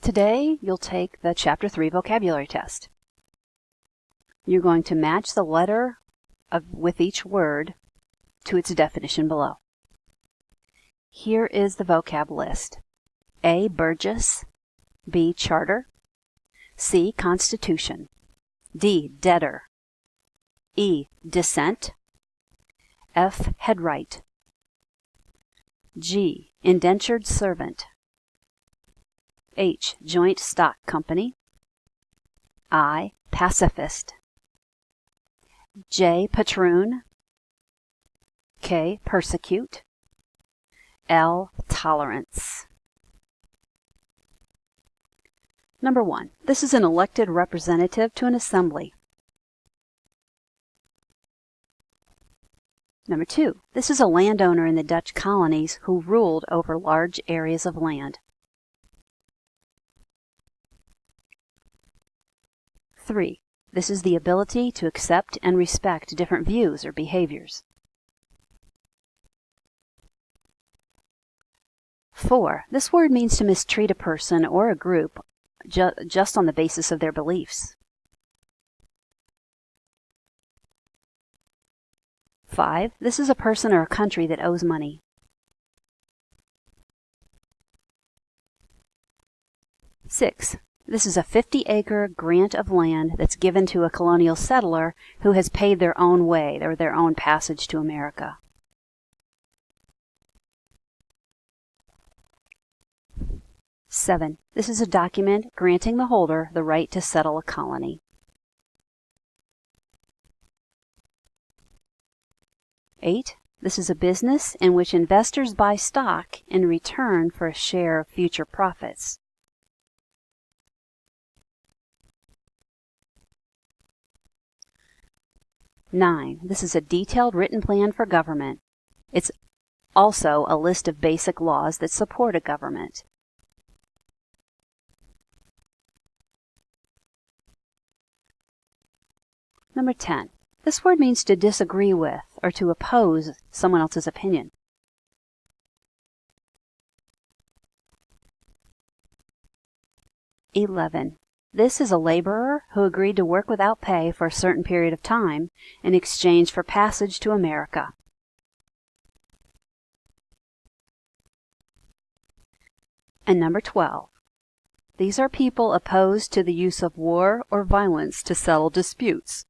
Today, you'll take the Chapter 3 vocabulary test. You're going to match the letter with each word to its definition below. Here is the vocab list. A. Burgess. B. Charter. C. Constitution. D. Debtor. E. Descent. F. Headright. G. Indentured servant. H. Joint stock company. I. Pacifist. J. Patroon. K. Persecute. L. Tolerance. Number 1. This is an elected representative to an assembly. Number 2. This is a landowner in the Dutch colonies who ruled over large areas of land. 3. This is the ability to accept and respect different views or behaviors. 4. This word means to mistreat a person or a group just on the basis of their beliefs. 5. This is a person or a country that owes money. 6. This is a 50-acre grant of land that's given to a colonial settler who has paid their own way or their own passage to America. 7. This is a document granting the holder the right to settle a colony. 8. This is a business in which investors buy stock in return for a share of future profits. 9. This is a detailed written plan for government. It's also a list of basic laws that support a government. Number 10. This word means to disagree with or to oppose someone else's opinion. 11. This is a laborer who agreed to work without pay for a certain period of time in exchange for passage to America. And number 12. These are people opposed to the use of war or violence to settle disputes.